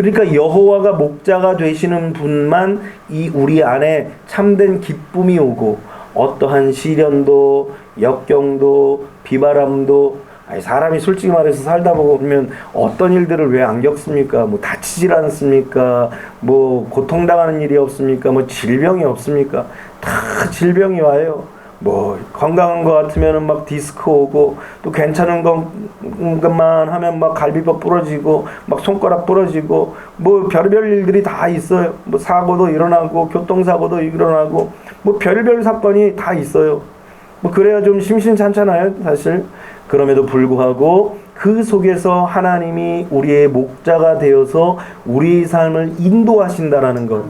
그러니까 여호와가 목자가 되시는 분만 이 우리 안에 참된 기쁨이 오고, 어떠한 시련도 역경도 비바람도, 사람이 솔직히 말해서 살다 보면 어떤 일들을 왜 안 겪습니까? 뭐 다치질 않습니까? 뭐 고통당하는 일이 없습니까? 뭐 질병이 없습니까? 다 질병이 와요. 뭐 건강한 것 같으면은 막 디스크 오고, 또 괜찮은 것만 하면 막 갈비뼈 부러지고 막 손가락 부러지고, 뭐 별별 일들이 다 있어요. 뭐 사고도 일어나고 교통사고도 일어나고, 뭐 별별 사건이 다 있어요. 뭐 그래야 좀 심심찮잖아요, 사실. 그럼에도 불구하고 그 속에서 하나님이 우리의 목자가 되어서 우리의 삶을 인도하신다라는 것,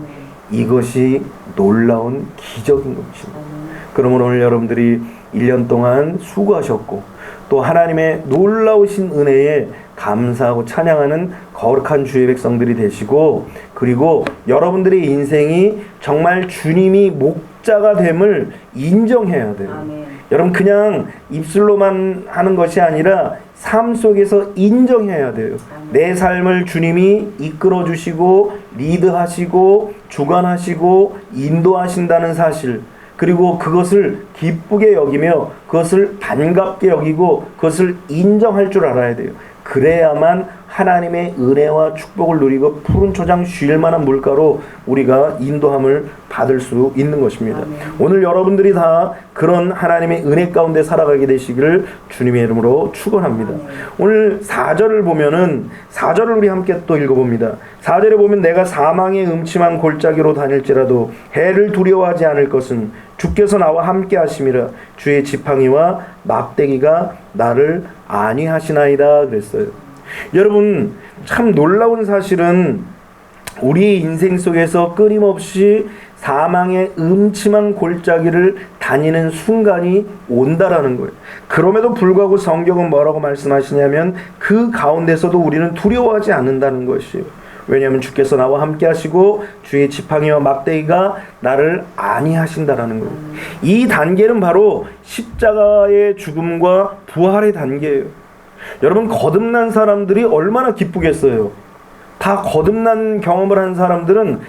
이것이 놀라운 기적인 것입니다. 그러므로 오늘 여러분들이 1년 동안 수고하셨고, 또 하나님의 놀라우신 은혜에 감사하고 찬양하는 거룩한 주의 백성들이 되시고, 그리고 여러분들의 인생이 정말 주님이 목자가 됨을 인정해야 돼요. 아멘. 여러분 그냥 입술로만 하는 것이 아니라 삶 속에서 인정해야 돼요. 내 삶을 주님이 이끌어 주시고 리드하시고 주관하시고 인도하신다는 사실, 그리고 그것을 기쁘게 여기며 그것을 반갑게 여기고 그것을 인정할 줄 알아야 돼요. 그래야만 하나님의 은혜와 축복을 누리고 푸른 초장 쉴 만한 물가로 우리가 인도함을 받을 수 있는 것입니다. 아멘. 오늘 여러분들이 다 그런 하나님의 은혜 가운데 살아가게 되시기를 주님의 이름으로 축원합니다. 아멘. 오늘 4절을 보면은, 4절을 우리 함께 또 읽어봅니다. 4절에 보면 내가 사망의 음침한 골짜기로 다닐지라도 해를 두려워하지 않을 것은 주께서 나와 함께 하심이라. 주의 지팡이와 막대기가 나를 안위하시나이다 그랬어요. 여러분 참 놀라운 사실은 우리 인생 속에서 끊임없이 사망의 음침한 골짜기를 다니는 순간이 온다라는 거예요. 그럼에도 불구하고 성경은 뭐라고 말씀하시냐면 그 가운데서도 우리는 두려워하지 않는다는 것이에요. 왜냐하면 주께서 나와 함께 하시고 주의 지팡이와 막대기가 나를 안위하신다라는 거예요. 이 단계는 바로 십자가의 죽음과 부활의 단계예요. 여러분 거듭난 사람들이 얼마나 기쁘겠어요. 다 거듭난 경험을 한 사람들은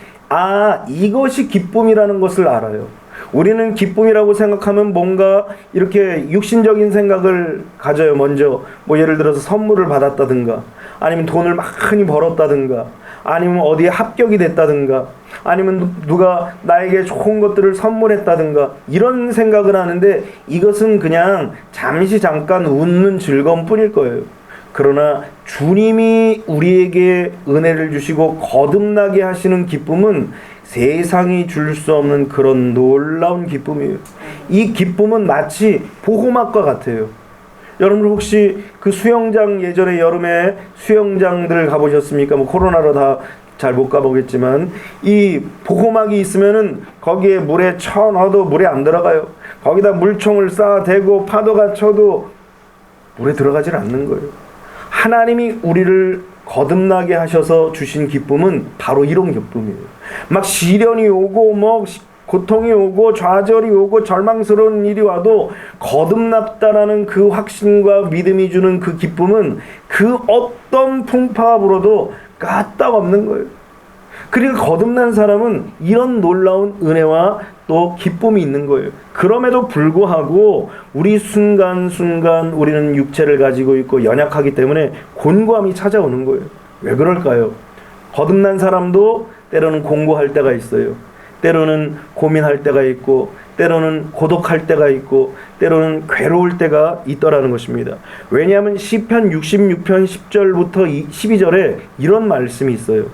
이것이 기쁨이라는 것을 알아요. 우리는 기쁨이라고 생각하면 뭔가 이렇게 육신적인 생각을 가져요. 먼저 뭐 예를 들어서 선물을 받았다든가, 아니면 돈을 많이 벌었다든가, 아니면 어디에 합격이 됐다든가, 아니면 누가 나에게 좋은 것들을 선물했다든가, 이런 생각을 하는데 이것은 그냥 잠시 잠깐 웃는 즐거움 뿐일 거예요. 그러나 주님이 우리에게 은혜를 주시고 거듭나게 하시는 기쁨은 세상이 줄 수 없는 그런 놀라운 기쁨이에요. 이 기쁨은 마치 보호막과 같아요. 여러분 혹시 그 수영장, 예전에 여름에 수영장들 가보셨습니까? 뭐 코로나로 다 잘 못 가보겠지만 이 보호막이 있으면은 거기에 물에 쳐 넣어도 물에 안 들어가요. 거기다 물총을 쏴대고 파도가 쳐도 물에 들어가질 않는 거예요. 하나님이 우리를 거듭나게 하셔서 주신 기쁨은 바로 이런 기쁨이에요. 막 시련이 오고 뭐 고통이 오고 좌절이 오고 절망스러운 일이 와도 거듭났다라는 그 확신과 믿음이 주는 그 기쁨은 그 어떤 풍파가 불어도 까딱없는 거예요. 그리고 거듭난 사람은 이런 놀라운 은혜와 또 기쁨이 있는 거예요. 그럼에도 불구하고 우리 순간순간 우리는 육체를 가지고 있고 연약하기 때문에 곤고함이 찾아오는 거예요. 왜 그럴까요? 거듭난 사람도 때로는 공고할 때가 있어요. 때로는 고민할 때가 있고, 때로는 고독할 때가 있고, 때로는 괴로울 때가 있더라는 것입니다. 왜냐하면 시편 66편 10절부터 12절에 이런 말씀이 있어요.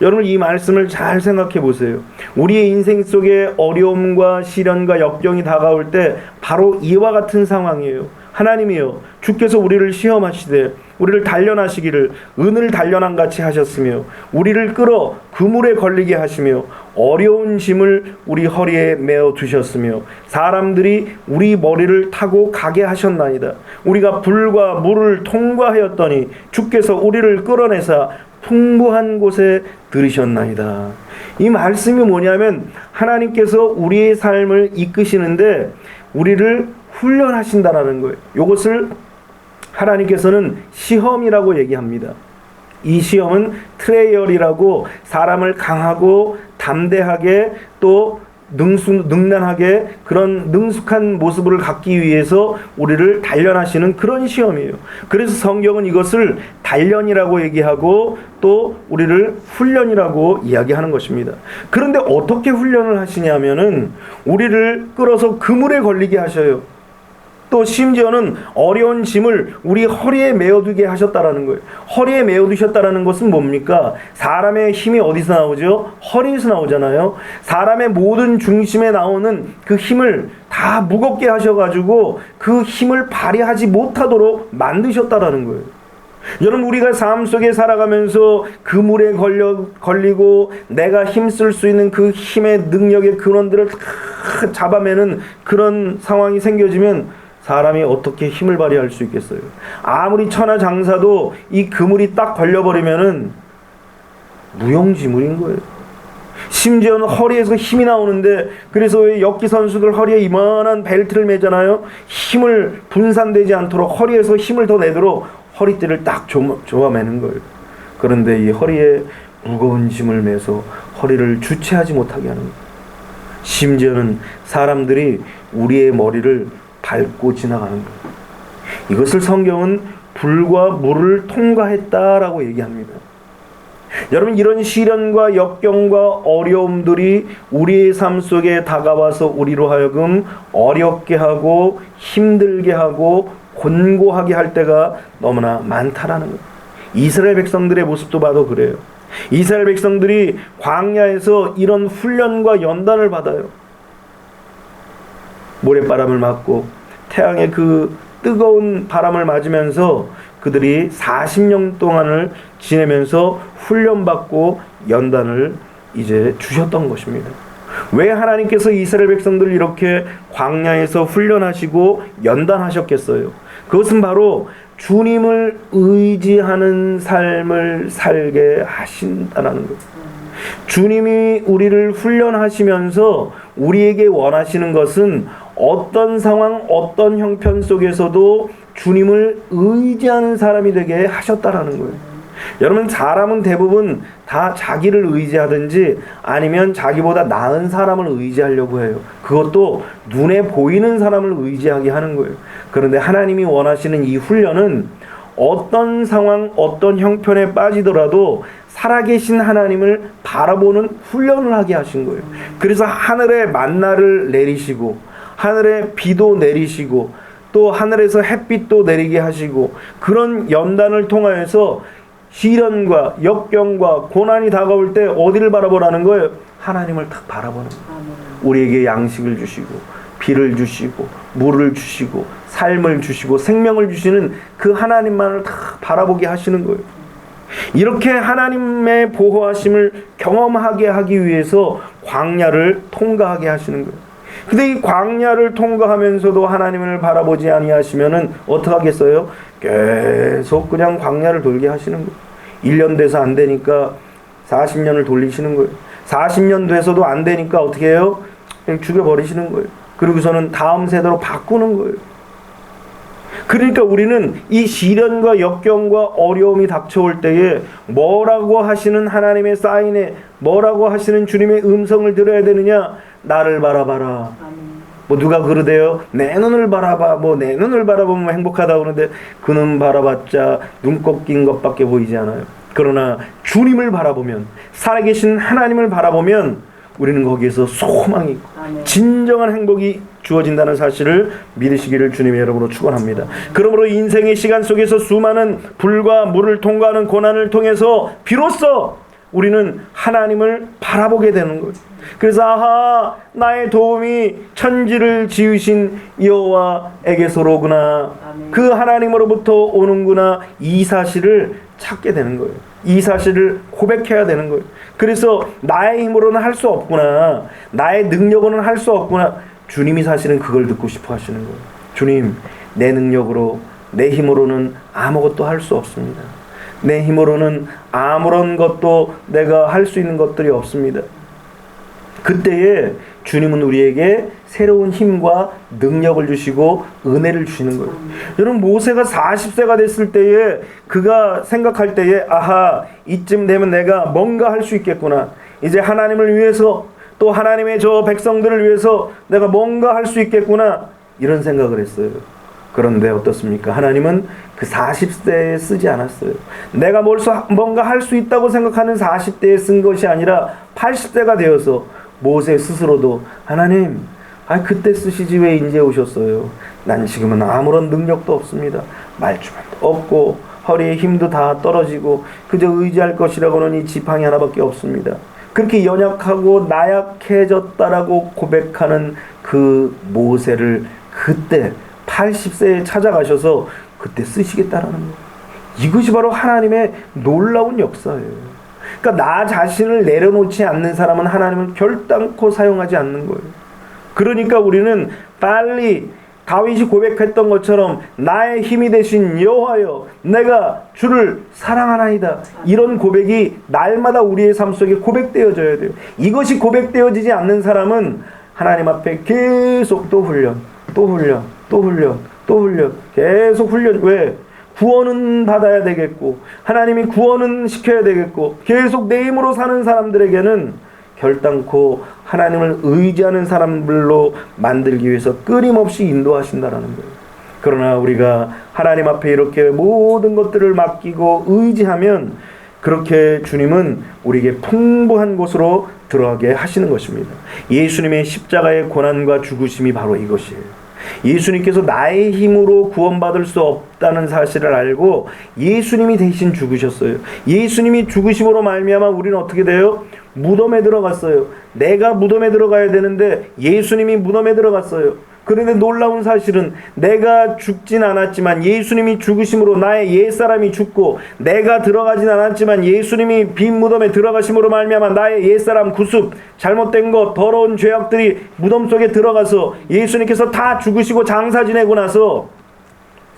여러분 이 말씀을 잘 생각해 보세요. 우리의 인생 속에 어려움과 시련과 역경이 다가올 때 바로 이와 같은 상황이에요. 하나님이여, 주께서 우리를 시험하시되 우리를 단련하시기를 은을 단련한 같이 하셨으며 우리를 끌어 그물에 걸리게 하시며 어려운 짐을 우리 허리에 메어 두셨으며 사람들이 우리 머리를 타고 가게 하셨나이다. 우리가 불과 물을 통과하였더니 주께서 우리를 끌어내사 풍부한 곳에 들으셨나이다. 이 말씀이 뭐냐면 하나님께서 우리의 삶을 이끄시는데 우리를 훈련하신다라는 거예요. 이것을 하나님께서는 시험이라고 얘기합니다. 이 시험은 트레이얼이라고 사람을 강하고 담대하게 또 능란하게 그런 능숙한 모습을 갖기 위해서 우리를 단련하시는 그런 시험이에요. 그래서 성경은 이것을 단련이라고 얘기하고 또 우리를 훈련이라고 이야기하는 것입니다. 그런데 어떻게 훈련을 하시냐면은 우리를 끌어서 그물에 걸리게 하셔요. 또 심지어는 어려운 짐을 우리 허리에 메어두게 하셨다라는 거예요. 허리에 메어두셨다라는 것은 뭡니까? 사람의 힘이 어디서 나오죠? 허리에서 나오잖아요. 사람의 모든 중심에 나오는 그 힘을 다 무겁게 하셔가지고 그 힘을 발휘하지 못하도록 만드셨다라는 거예요. 여러분, 우리가 삶 속에 살아가면서 그물에 걸리고 내가 힘쓸 수 있는 그 힘의 능력의 근원들을 다 잡아매는 그런 상황이 생겨지면 사람이 어떻게 힘을 발휘할 수 있겠어요? 아무리 천하장사도 이 그물이 딱 걸려버리면은 무용지물인 거예요. 심지어는 허리에서 힘이 나오는데, 그래서 왜 역기 선수들 허리에 이만한 벨트를 매잖아요. 힘을 분산되지 않도록 허리에서 힘을 더 내도록 허리띠를 딱 조아매는 거예요. 그런데 이 허리에 무거운 짐을 매서 허리를 주체하지 못하게 하는 거예요. 심지어는 사람들이 우리의 머리를 밟고 지나가는 거예요. 이것을 성경은 불과 물을 통과했다라고 얘기합니다. 여러분, 이런 시련과 역경과 어려움들이 우리의 삶 속에 다가와서 우리로 하여금 어렵게 하고 힘들게 하고 곤고하게 할 때가 너무나 많다라는 거예요. 이스라엘 백성들의 모습도 봐도 그래요. 이스라엘 백성들이 광야에서 이런 훈련과 연단을 받아요. 모래바람을 맞고 태양의 그 뜨거운 바람을 맞으면서 그들이 40년 동안을 지내면서 훈련받고 연단을 이제 주셨던 것입니다. 왜 하나님께서 이스라엘 백성들을 이렇게 광야에서 훈련하시고 연단하셨겠어요? 그것은 바로 주님을 의지하는 삶을 살게 하신다는 거예요. 주님이 우리를 훈련하시면서 우리에게 원하시는 것은 어떤 상황, 어떤 형편 속에서도 주님을 의지하는 사람이 되게 하셨다라는 거예요. 여러분, 사람은 대부분 다 자기를 의지하든지 아니면 자기보다 나은 사람을 의지하려고 해요. 그것도 눈에 보이는 사람을 의지하게 하는 거예요. 그런데 하나님이 원하시는 이 훈련은 어떤 상황, 어떤 형편에 빠지더라도 살아계신 하나님을 바라보는 훈련을 하게 하신 거예요. 그래서 하늘에 만나를 내리시고 하늘에 비도 내리시고 또 하늘에서 햇빛도 내리게 하시고, 그런 연단을 통하여서 시련과 역경과 고난이 다가올 때 어디를 바라보라는 거예요? 하나님을 딱 바라보는 거예요. 우리에게 양식을 주시고 비를 주시고 물을 주시고 삶을 주시고 생명을 주시는 그 하나님만을 다 바라보게 하시는 거예요. 이렇게 하나님의 보호하심을 경험하게 하기 위해서 광야를 통과하게 하시는 거예요. 근데 이 광야를 통과하면서도 하나님을 바라보지 아니하시면은 어떻게 하겠어요? 계속 그냥 광야를 돌게 하시는 거예요. 1년 돼서 안 되니까 40년을 돌리시는 거예요. 40년 돼서도 안 되니까 어떻게 해요? 그냥 죽여버리시는 거예요. 그리고서는 다음 세대로 바꾸는 거예요. 그러니까 우리는 이 시련과 역경과 어려움이 닥쳐올 때에 뭐라고 하시는 하나님의 사인에, 뭐라고 하시는 주님의 음성을 들어야 되느냐? 나를 바라봐라. 뭐 누가 그러대요? 내 눈을 바라봐. 뭐 내 눈을 바라보면 행복하다고 그러는데 그 눈 바라봤자 눈곱 낀 것밖에 보이지 않아요. 그러나 주님을 바라보면, 살아계신 하나님을 바라보면 우리는 거기에서 소망이 있고 진정한 행복이 주어진다는 사실을 믿으시기를 주님의 이름으로 축원합니다. 그러므로 인생의 시간 속에서 수많은 불과 물을 통과하는 고난을 통해서 비로소 우리는 하나님을 바라보게 되는 거예요. 그래서 아하, 나의 도움이 천지를 지으신 여호와에게서로구나, 그 하나님으로부터 오는구나, 이 사실을 찾게 되는 거예요. 이 사실을 고백해야 되는 거예요. 그래서 나의 힘으로는 할 수 없구나, 나의 능력으로는 할 수 없구나, 주님이 사실은 그걸 듣고 싶어 하시는 거예요. 주님, 내 능력으로, 내 힘으로는 아무것도 할 수 없습니다. 내 힘으로는 아무런 것도 내가 할 수 있는 것들이 없습니다. 그때에 주님은 우리에게 새로운 힘과 능력을 주시고 은혜를 주시는 거예요. 여러분, 모세가 40세가 됐을 때에 그가 생각할 때에 아하, 이쯤 되면 내가 뭔가 할 수 있겠구나. 이제 하나님을 위해서 또 하나님의 저 백성들을 위해서 내가 뭔가 할 수 있겠구나, 이런 생각을 했어요. 그런데 어떻습니까? 하나님은 그 40세에 쓰지 않았어요. 내가 뭔가 할 수 있다고 생각하는 40대에 쓴 것이 아니라 80세가 되어서 모세 스스로도 하나님, 그때 쓰시지 왜 이제 오셨어요? 난 지금은 아무런 능력도 없습니다. 말주말도 없고 허리에 힘도 다 떨어지고 그저 의지할 것이라고는 이 지팡이 하나밖에 없습니다. 그렇게 연약하고 나약해졌다라고 고백하는 그 모세를 그때 80세에 찾아가셔서 그때 쓰시겠다라는 거예요. 이것이 바로 하나님의 놀라운 역사예요. 그러니까 나 자신을 내려놓지 않는 사람은 하나님은 결단코 사용하지 않는 거예요. 그러니까 우리는 빨리 다윗이 고백했던 것처럼 나의 힘이 되신 여호와여, 내가 주를 사랑하나이다. 이런 고백이 날마다 우리의 삶 속에 고백되어져야 돼요. 이것이 고백되어지지 않는 사람은 하나님 앞에 계속 또 훈련, 계속 훈련. 왜? 구원은 받아야 되겠고 하나님이 구원은 시켜야 되겠고 계속 내 힘으로 사는 사람들에게는 결단코 하나님을 의지하는 사람들로 만들기 위해서 끊임없이 인도하신다라는 거예요. 그러나 우리가 하나님 앞에 이렇게 모든 것들을 맡기고 의지하면 그렇게 주님은 우리에게 풍부한 곳으로 들어가게 하시는 것입니다. 예수님의 십자가의 고난과 죽으심이 바로 이것이에요. 예수님께서 나의 힘으로 구원받을 수 없다는 사실을 알고 예수님이 대신 죽으셨어요. 예수님이 죽으심으로 말미암아 우리는 어떻게 돼요? 무덤에 들어갔어요. 내가 무덤에 들어가야 되는데 예수님이 무덤에 들어갔어요. 그런데 놀라운 사실은 내가 죽진 않았지만 예수님이 죽으심으로 나의 옛사람이 죽고, 내가 들어가진 않았지만 예수님이 빈 무덤에 들어가심으로 말미암아 나의 옛사람 구습, 잘못된 것, 더러운 죄악들이 무덤 속에 들어가서 예수님께서 다 죽으시고 장사 지내고 나서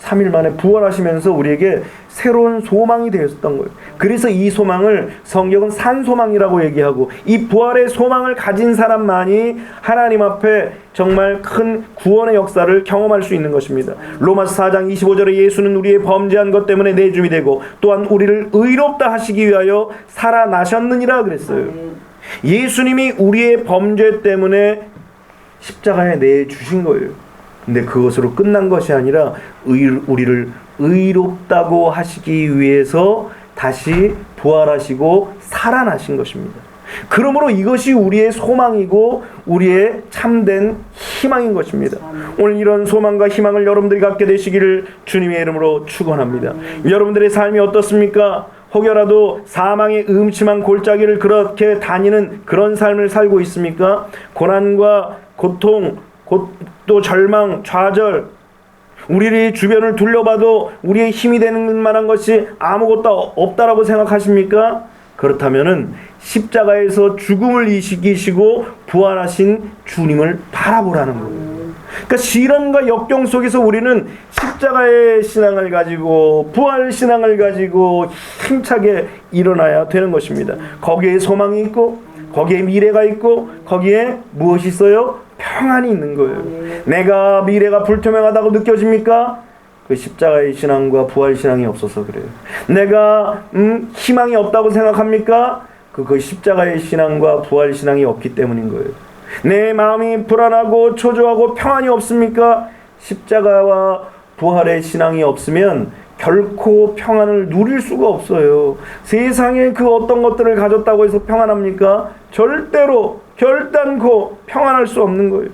3일 만에 부활하시면서 우리에게 새로운 소망이 되었던 거예요. 그래서 이 소망을 성경은 산소망이라고 얘기하고, 이 부활의 소망을 가진 사람만이 하나님 앞에 정말 큰 구원의 역사를 경험할 수 있는 것입니다. 로마서 4장 25절에 예수는 우리의 범죄한 것 때문에 내줌이 되고 또한 우리를 의롭다 하시기 위하여 살아나셨느니라 그랬어요. 예수님이 우리의 범죄 때문에 십자가에 내주신 거예요. 근데 그것으로 끝난 것이 아니라 우리를 의롭다고 하시기 위해서 다시 부활하시고 살아나신 것입니다. 그러므로 이것이 우리의 소망이고 우리의 참된 희망인 것입니다. 오늘 이런 소망과 희망을 여러분들이 갖게 되시기를 주님의 이름으로 축원합니다. 여러분들의 삶이 어떻습니까? 혹여라도 사망의 음침한 골짜기를 그렇게 다니는 그런 삶을 살고 있습니까? 고난과 고통, 또 절망, 좌절, 우리의 주변을 둘러봐도 우리의 힘이 되는 만한 것이 아무것도 없다라고 생각하십니까? 그렇다면은 십자가에서 죽음을 이기시고 부활하신 주님을 바라보라는 거예요. 그러니까 시련과 역경 속에서 우리는 십자가의 신앙을 가지고 부활 신앙을 가지고 힘차게 일어나야 되는 것입니다. 거기에 소망이 있고 거기에 미래가 있고 거기에 무엇이 있어요? 평안이 있는 거예요. 내가 미래가 불투명하다고 느껴집니까? 그 십자가의 신앙과 부활 신앙이 없어서 그래요. 내가 희망이 없다고 생각합니까? 그 십자가의 신앙과 부활 신앙이 없기 때문인 거예요. 내 마음이 불안하고 초조하고 평안이 없습니까? 십자가와 부활의 신앙이 없으면 결코 평안을 누릴 수가 없어요. 세상에 그 어떤 것들을 가졌다고 해서 평안합니까? 절대로 결단코 평안할 수 없는 거예요.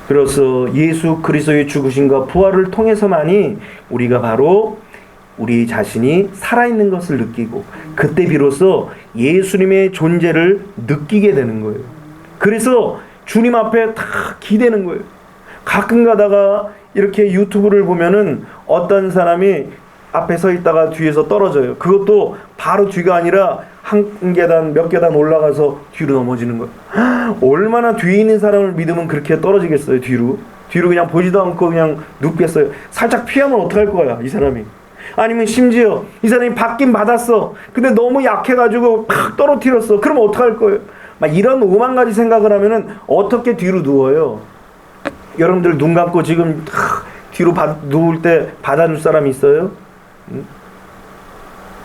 그래서 예수 그리스도의 죽으심과 부활을 통해서만이 우리가 바로 우리 자신이 살아있는 것을 느끼고 그때 비로소 예수님의 존재를 느끼게 되는 거예요. 그래서 주님 앞에 다 기대는 거예요. 가끔 가다가 이렇게 유튜브를 보면은 어떤 사람이 앞에 서 있다가 뒤에서 떨어져요. 그것도 바로 뒤가 아니라 한 계단 몇 계단 올라가서 뒤로 넘어지는 거예요. 얼마나 뒤에 있는 사람을 믿으면 그렇게 떨어지겠어요. 뒤로 그냥 보지도 않고 그냥 눕겠어요. 살짝 피하면 어떡할 거야 이 사람이. 아니면 심지어 이 사람이 받긴 받았어. 근데 너무 약해가지고 팍 떨어뜨렸어. 그러면 어떡할 거예요? 막 이런 오만 가지 생각을 하면은 어떻게 뒤로 누워요? 여러분들 눈 감고 지금 뒤로 누울 때 받아줄 사람이 있어요?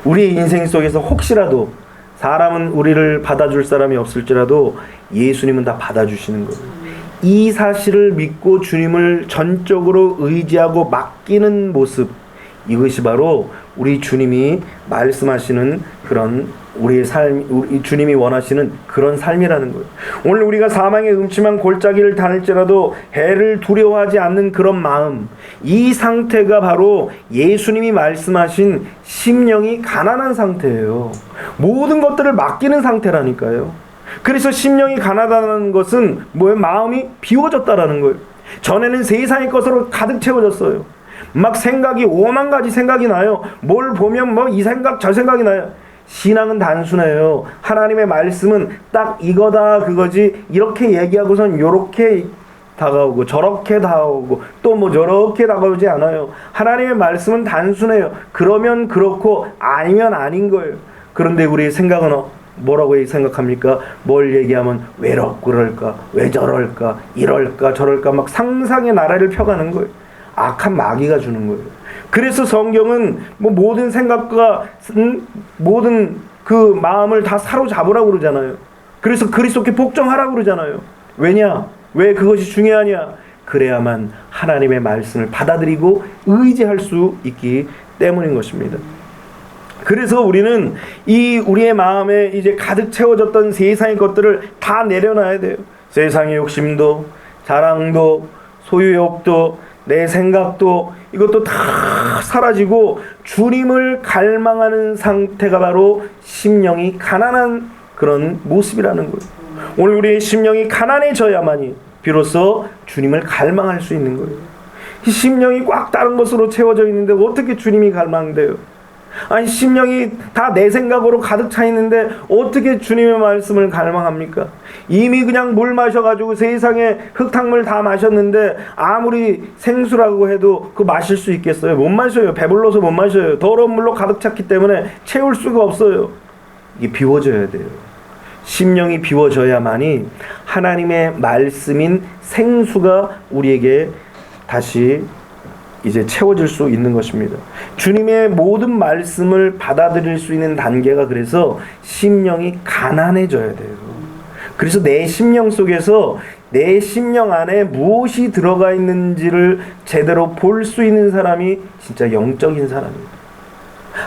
우리의 인생 속에서 혹시라도 사람은 우리를 받아줄 사람이 없을지라도 예수님은 다 받아주시는 거예요. 이 사실을 믿고 주님을 전적으로 의지하고 맡기는 모습, 이것이 바로 우리 주님이 말씀하시는 그런 우리의 삶, 우리 주님이 원하시는 그런 삶이라는 거예요. 오늘 우리가 사망의 음침한 골짜기를 다닐지라도 해를 두려워하지 않는 그런 마음, 이 상태가 바로 예수님이 말씀하신 심령이 가난한 상태예요. 모든 것들을 맡기는 상태라니까요. 그래서 심령이 가난하다는 것은 뭐예요? 마음이 비워졌다라는 거예요. 전에는 세상의 것으로 가득 채워졌어요. 막 생각이 오만 가지 생각이 나요. 뭘 보면 뭐 이 생각 저 생각이 나요. 신앙은 단순해요. 하나님의 말씀은 딱 이거다 그거지 이렇게 얘기하고선 요렇게 다가오고 저렇게 다가오고 또 뭐 저렇게 다가오지 않아요. 하나님의 말씀은 단순해요. 그러면 그렇고 아니면 아닌 거예요. 그런데 우리의 생각은 뭐라고 생각합니까? 뭘 얘기하면 왜 그럴까? 왜 저럴까? 이럴까? 저럴까? 막 상상의 나라를 펴가는 거예요. 악한 마귀가 주는 거예요. 그래서 성경은 뭐 모든 생각과 모든 그 마음을 다 사로잡으라고 그러잖아요. 그래서 그리스도께 복종하라고 그러잖아요. 왜냐? 왜 그것이 중요하냐? 그래야만 하나님의 말씀을 받아들이고 의지할 수 있기 때문인 것입니다. 그래서 우리는 우리의 마음에 이제 가득 채워졌던 세상의 것들을 다 내려놔야 돼요. 세상의 욕심도, 자랑도, 소유욕도, 내 생각도, 이것도 다 사라지고 주님을 갈망하는 상태가 바로 심령이 가난한 그런 모습이라는 거예요. 오늘 우리의 심령이 가난해져야만이 비로소 주님을 갈망할 수 있는 거예요. 이 심령이 꽉 다른 것으로 채워져 있는데 어떻게 주님이 갈망돼요? 아니 심령이 다 내 생각으로 가득 차 있는데 어떻게 주님의 말씀을 갈망합니까? 이미 그냥 물 마셔가지고 세상에 흙탕물 다 마셨는데 아무리 생수라고 해도 그거 마실 수 있겠어요? 못 마셔요. 배불러서 못 마셔요. 더러운 물로 가득 찼기 때문에 채울 수가 없어요. 이게 비워져야 돼요. 심령이 비워져야만이 하나님의 말씀인 생수가 우리에게 다시 이제 채워질 수 있는 것입니다. 주님의 모든 말씀을 받아들일 수 있는 단계가 그래서 심령이 가난해져야 돼요. 그래서 내 심령 속에서 내 심령 안에 무엇이 들어가 있는지를 제대로 볼 수 있는 사람이 진짜 영적인 사람입니다.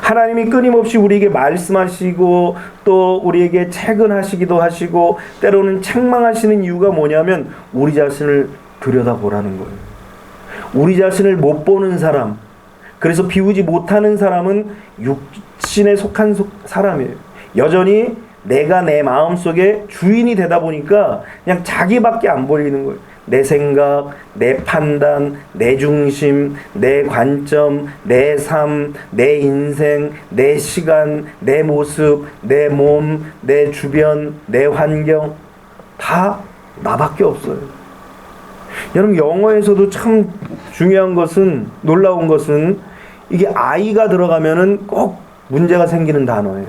하나님이 끊임없이 우리에게 말씀하시고 또 우리에게 체근하시기도 하시고 때로는 책망하시는 이유가 뭐냐면 우리 자신을 들여다보라는 거예요. 우리 자신을 못 보는 사람, 그래서 비우지 못하는 사람은 육신에 속한 사람이에요. 여전히 내가 내 마음속에 주인이 되다 보니까 그냥 자기밖에 안 보이는 거예요. 내 생각, 내 판단, 내 중심, 내 관점, 내 삶, 내 인생, 내 시간, 내 모습, 내 몸, 내 주변, 내 환경 다 나밖에 없어요. 여러분 영어에서도 참 중요한 것은 놀라운 것은 이게 I가 들어가면은 꼭 문제가 생기는 단어예요.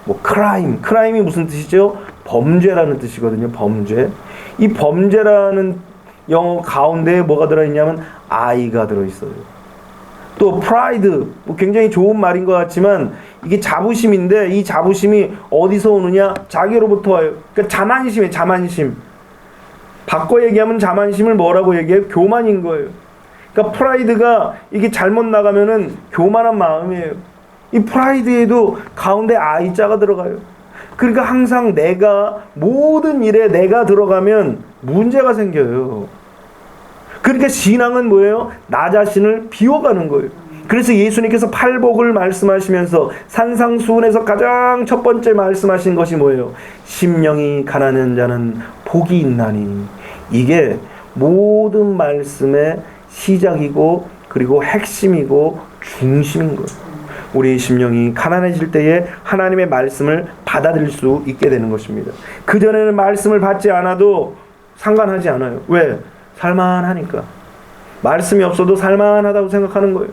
뭐 크라임이 무슨 뜻이죠? 범죄라는 뜻이거든요. 범죄. 이 범죄라는 영어 가운데에 뭐가 들어있냐면 I가 들어있어요. 또 프라이드, 뭐 굉장히 좋은 말인 것 같지만 이게 자부심인데 이 자부심이 어디서 오느냐? 자기로부터 와요. 그러니까 자만심이에요. 자만심. 바꿔 얘기하면 자만심을 뭐라고 얘기해요? 교만인 거예요. 그러니까 프라이드가 이게 잘못 나가면은 교만한 마음이에요. 이 프라이드에도 가운데 I자가 들어가요. 그러니까 항상 모든 일에 내가 들어가면 문제가 생겨요. 그러니까 신앙은 뭐예요? 나 자신을 비워가는 거예요. 그래서 예수님께서 팔복을 말씀하시면서 산상수훈에서 가장 첫 번째 말씀하신 것이 뭐예요? 심령이 가난한 자는 복이 있나니. 이게 모든 말씀의 시작이고 그리고 핵심이고 중심인 거예요. 우리의 심령이 가난해질 때에 하나님의 말씀을 받아들일 수 있게 되는 것입니다. 그전에는 말씀을 받지 않아도 상관하지 않아요. 왜? 살만하니까. 말씀이 없어도 살만하다고 생각하는 거예요.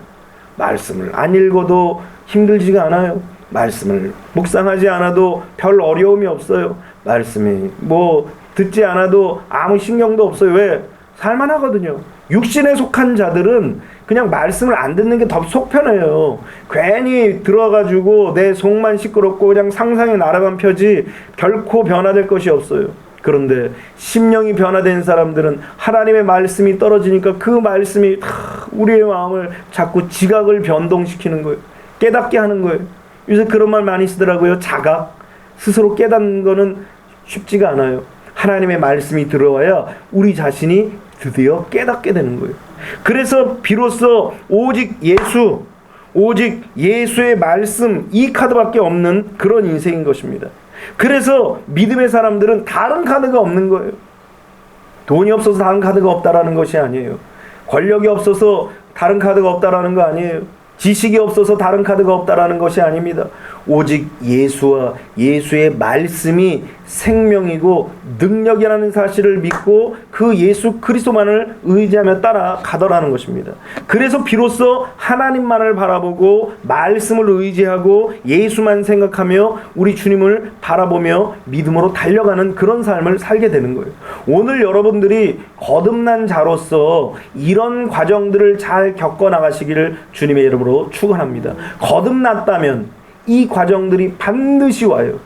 말씀을 안 읽어도 힘들지가 않아요. 말씀을 묵상하지 않아도 별 어려움이 없어요. 말씀이. 뭐 듣지 않아도 아무 신경도 없어요. 왜? 살만하거든요. 육신에 속한 자들은 그냥 말씀을 안 듣는 게 더 속 편해요. 괜히 들어가지고 내 속만 시끄럽고 그냥 상상의 나라만 펴지 결코 변화될 것이 없어요. 그런데 심령이 변화된 사람들은 하나님의 말씀이 떨어지니까 그 말씀이 우리의 마음을 자꾸 지각을 변동시키는 거예요. 깨닫게 하는 거예요. 요새 그런 말 많이 쓰더라고요. 자각. 스스로 깨닫는 거는 쉽지가 않아요. 하나님의 말씀이 들어와야 우리 자신이 드디어 깨닫게 되는 거예요. 그래서 비로소 오직 예수의 말씀, 이 카드밖에 없는 그런 인생인 것입니다. 그래서 믿음의 사람들은 다른 카드가 없는 거예요. 돈이 없어서 다른 카드가 없다라는 것이 아니에요. 권력이 없어서 다른 카드가 없다라는 거 아니에요. 지식이 없어서 다른 카드가 없다라는 것이 아닙니다. 오직 예수와 예수의 말씀이 생명이고 능력이라는 사실을 믿고 그 예수 그리스도만을 의지하며 따라가더라는 것입니다. 그래서 비로소 하나님만을 바라보고 말씀을 의지하고 예수만 생각하며 우리 주님을 바라보며 믿음으로 달려가는 그런 삶을 살게 되는 거예요. 오늘 여러분들이 거듭난 자로서 이런 과정들을 잘 겪어나가시기를 주님의 이름으로 축원합니다. 거듭났다면 이 과정들이 반드시 와요.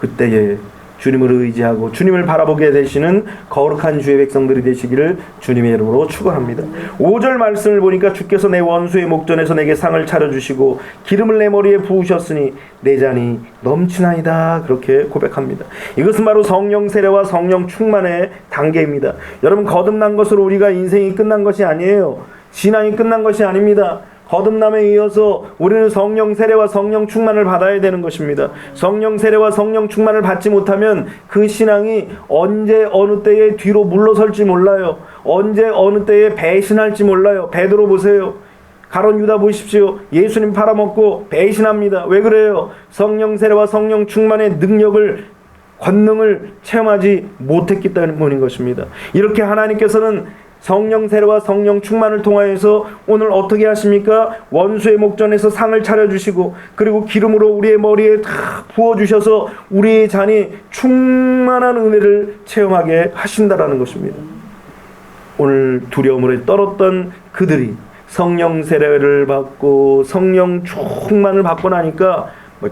그때에 주님을 의지하고 주님을 바라보게 되시는 거룩한 주의 백성들이 되시기를 주님의 이름으로 축원합니다. 5절 말씀을 보니까 주께서 내 원수의 목전에서 내게 상을 차려주시고 기름을 내 머리에 부으셨으니 내 잔이 넘치나이다. 그렇게 고백합니다. 이것은 바로 성령 세례와 성령 충만의 단계입니다. 여러분, 거듭난 것으로 우리가 인생이 끝난 것이 아니에요. 신앙이 끝난 것이 아닙니다. 거듭남에 이어서 우리는 성령 세례와 성령 충만을 받아야 되는 것입니다. 성령 세례와 성령 충만을 받지 못하면 그 신앙이 언제 어느 때에 뒤로 물러설지 몰라요. 언제 어느 때에 배신할지 몰라요. 베드로 보세요. 가룟 유다 보십시오. 예수님 팔아먹고 배신합니다. 왜 그래요? 성령 세례와 성령 충만의 능력을, 권능을 체험하지 못했기 때문인 것입니다. 이렇게 하나님께서는 성령 세례와 성령 충만을 통하여서 오늘 어떻게 하십니까? 원수의 목전에서 상을 차려주시고 그리고 기름으로 우리의 머리에 다 부어주셔서 우리의 잔이 충만한 은혜를 체험하게 하신다라는 것입니다. 오늘 두려움으로 떨었던 그들이 성령 세례를 받고 성령 충만을 받고 나니까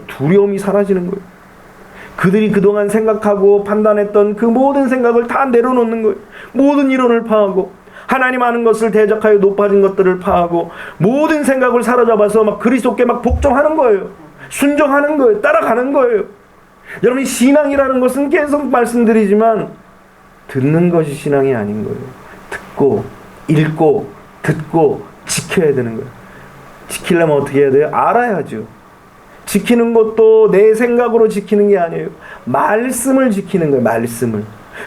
두려움이 사라지는 거예요. 그들이 그동안 생각하고 판단했던 그 모든 생각을 다 내려놓는 거예요. 모든 이론을 파하고 하나님 아는 것을 대적하여 높아진 것들을 파하고 모든 생각을 사로잡아서 막 그리스도께 막 복종하는 거예요. 순종하는 거예요. 따라가는 거예요. 여러분, 신앙이라는 것은 계속 말씀드리지만 듣는 것이 신앙이 아닌 거예요. 듣고 읽고 듣고 지켜야 되는 거예요. 지키려면 어떻게 해야 돼요? 알아야죠. 지키는 것도 내 생각으로 지키는 게 아니에요. 말씀을 지키는 거예요. 말씀을.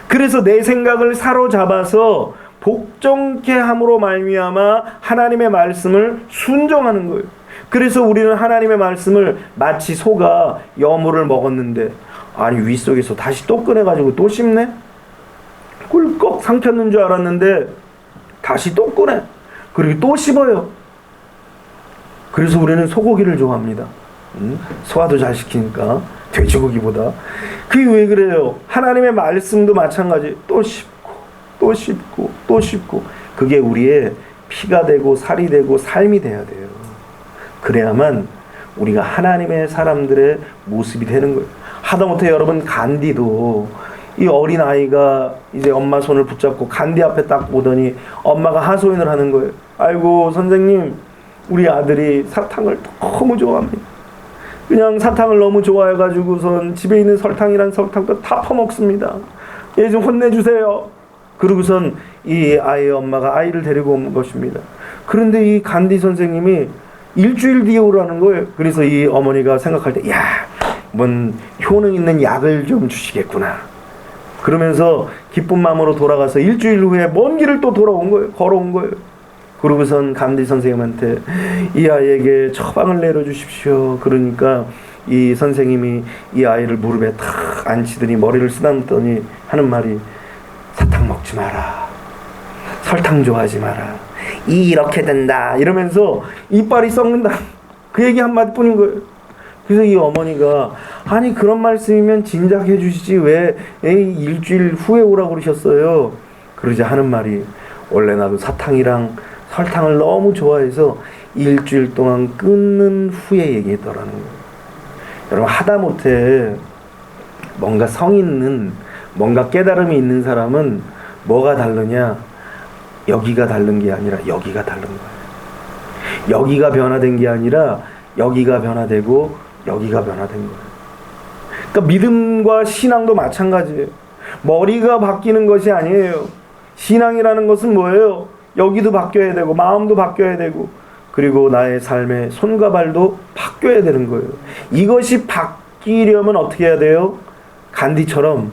그래서 내 생각을 사로잡아서 복종케 함으로 말미암아 하나님의 말씀을 순종하는 거예요. 그래서 우리는 하나님의 말씀을 마치 소가 여물을 먹었는데 아니 윗속에서 다시 또 꺼내가지고 또 씹네? 꿀꺽 삼켰는 줄 알았는데 다시 또 꺼내. 그리고 또 씹어요. 그래서 우리는 소고기를 좋아합니다. 소화도 잘 시키니까 돼지고기보다. 그게 왜 그래요? 하나님의 말씀도 마찬가지. 또 씹고 또 씹고 또 씹고. 그게 우리의 피가 되고 살이 되고 삶이 돼야 돼요. 그래야만 우리가 하나님의 사람들의 모습이 되는 거예요. 하다못해 여러분, 간디도 이 어린 아이가 이제 엄마 손을 붙잡고 간디 앞에 딱 오더니 엄마가 하소연을 하는 거예요. 아이고 선생님, 우리 아들이 사탕을 너무 좋아합니다. 그냥 사탕을 너무 좋아해가지고선 집에 있는 설탕이란 설탕도 다 퍼먹습니다. 얘 좀 혼내주세요. 그러고선 이 아이의 엄마가 아이를 데리고 온 것입니다. 그런데 이 간디 선생님이 일주일 뒤에 오라는 거예요. 그래서 이 어머니가 생각할 때, 야, 뭔 효능 있는 약을 좀 주시겠구나. 그러면서 기쁜 마음으로 돌아가서 일주일 후에 먼 길을 또 돌아온 거예요. 걸어온 거예요. 그러고선 간디 선생님한테 이 아이에게 처방을 내려주십시오. 그러니까 이 선생님이 이 아이를 무릎에 탁 앉히더니 머리를 쓰다듬더니 하는 말이, 사탕 먹지 마라. 설탕 좋아하지 마라. 이렇게 된다. 이러면서 이빨이 썩는다. 그 얘기 한마디 뿐인 거예요. 그래서 이 어머니가 아니 그런 말씀이면 진작 해주시지 왜 일주일 후에 오라고 그러셨어요? 그러자 하는 말이 원래 나도 사탕이랑 설탕을 너무 좋아해서 일주일 동안 끊는 후에 얘기했더라는 거예요. 여러분 하다못해 뭔가 성 있는 뭔가 깨달음이 있는 사람은 뭐가 다르냐? 여기가 다른 게 아니라 여기가 다른 거예요. 여기가 변화된 게 아니라 여기가 변화되고 여기가 변화된 거예요. 그러니까 믿음과 신앙도 마찬가지예요. 머리가 바뀌는 것이 아니에요. 신앙이라는 것은 뭐예요? 여기도 바뀌어야 되고 마음도 바뀌어야 되고 그리고 나의 삶의 손과 발도 바뀌어야 되는 거예요. 이것이 바뀌려면 어떻게 해야 돼요? 간디처럼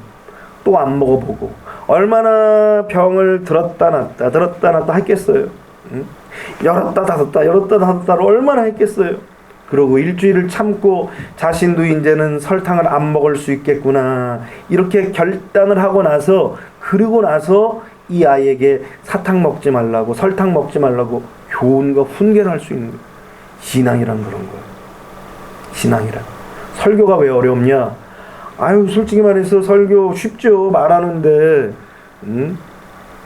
또 안 먹어보고 얼마나 병을 들었다 놨다 했겠어요. 응? 열었다 닫았다를 얼마나 했겠어요. 그러고 일주일을 참고 자신도 이제는 설탕을 안 먹을 수 있겠구나 이렇게 결단을 하고 나서 그러고 나서 이 아이에게 사탕 먹지 말라고 설탕 먹지 말라고 교훈과 훈계를 할 수 있는 거예요. 신앙이란 그런 거예요. 신앙이란. 설교가 왜 어렵냐? 아유 솔직히 말해서 설교 쉽죠. 말하는데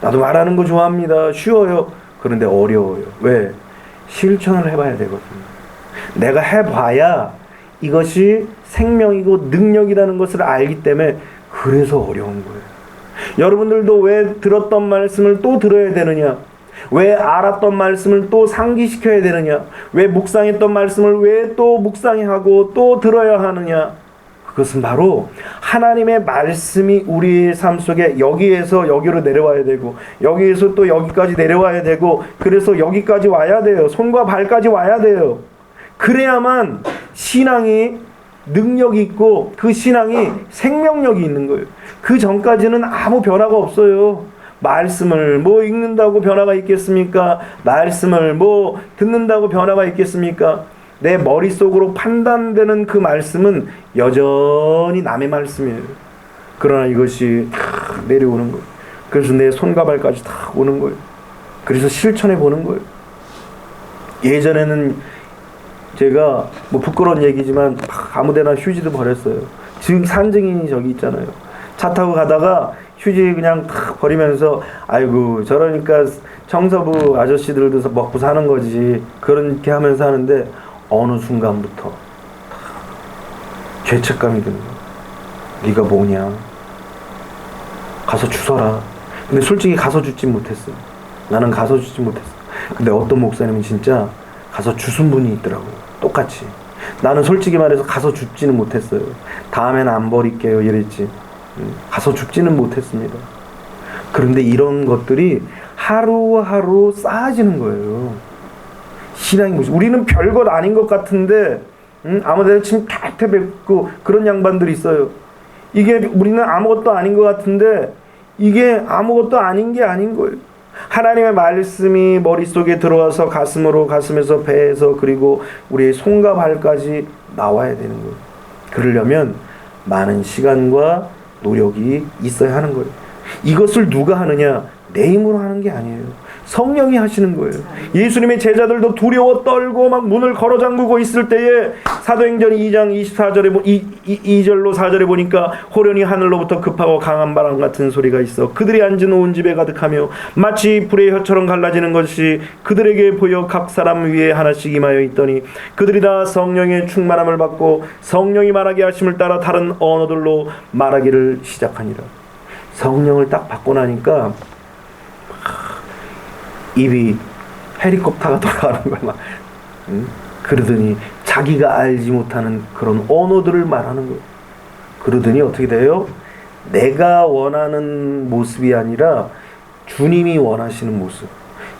나도 말하는 거 좋아합니다. 쉬워요. 그런데 어려워요. 왜? 실천을 해봐야 되거든요. 내가 해봐야 이것이 생명이고 능력이라는 것을 알기 때문에 그래서 어려운 거예요. 여러분들도 왜 들었던 말씀을 또 들어야 되느냐? 왜 알았던 말씀을 또 상기시켜야 되느냐? 왜 묵상했던 말씀을 왜 또 묵상하고 또 들어야 하느냐? 그것은 바로 하나님의 말씀이 우리의 삶 속에 여기에서 여기로 내려와야 되고 여기에서 또 여기까지 내려와야 되고 그래서 여기까지 와야 돼요. 손과 발까지 와야 돼요. 그래야만 신앙이 능력이 있고 그 신앙이 생명력이 있는 거예요. 그 전까지는 아무 변화가 없어요. 말씀을 뭐 읽는다고 변화가 있겠습니까? 말씀을 뭐 듣는다고 변화가 있겠습니까? 내 머릿속으로 판단되는 그 말씀은 여전히 남의 말씀이에요. 그러나 이것이 탁 내려오는 거예요. 그래서 내 손과 발까지 탁 오는 거예요. 그래서 실천해 보는 거예요. 예전에는 제가 뭐 부끄러운 얘기지만 아무데나 휴지도 버렸어요. 지금 산증인이 저기 있잖아요. 차 타고 가다가 휴지 그냥 탁 버리면서 아이고 저러니까 청소부 아저씨들도 먹고 사는 거지 그렇게 하면서 하는데 어느 순간부터 죄책감이 드는 거야. 네가 뭐냐? 가서 주워라. 근데 솔직히 가서 주진 못했어요. 나는 가서 주진 못했어. 근데 어떤 목사님은 진짜 가서 주신 분이 있더라고요. 똑같이. 나는 솔직히 말해서 가서 줍지는 못했어요. 다음에는 안 버릴게요 이랬지. 가서 줍지는 못했습니다. 그런데 이런 것들이 하루하루 쌓아지는 거예요. 신앙이 뭐지? 우리는 별것 아닌 것 같은데 아무데나 침 탁탁 뱉고 그런 양반들이 있어요. 이게 우리는 아무것도 아닌 것 같은데 이게 아무것도 아닌 게 아닌 거예요. 하나님의 말씀이 머릿속에 들어와서 가슴에서 배에서 그리고 우리의 손과 발까지 나와야 되는 거예요. 그러려면 많은 시간과 노력이 있어야 하는 거예요. 이것을 누가 하느냐? 내 힘으로 하는 게 아니에요. 성령이 하시는 거예요. 예수님의 제자들도 두려워 떨고 막 문을 걸어 잠그고 있을 때에 사도행전 2장 2절로 4절에 보니까 호련히 하늘로부터 급하고 강한 바람 같은 소리가 있어 그들이 앉은 온 집에 가득하며 마치 불의 혀처럼 갈라지는 것이 그들에게 보여 각 사람 위에 하나씩 임하여 있더니 그들이 다 성령의 충만함을 받고 성령이 말하게 하심을 따라 다른 언어들로 말하기를 시작하니라. 성령을 딱 받고 나니까 입이 헬리콥터가 돌아가는 거야 막. 그러더니 자기가 알지 못하는 그런 언어들을 말하는 거예요. 그러더니 어떻게 돼요? 내가 원하는 모습이 아니라 주님이 원하시는 모습,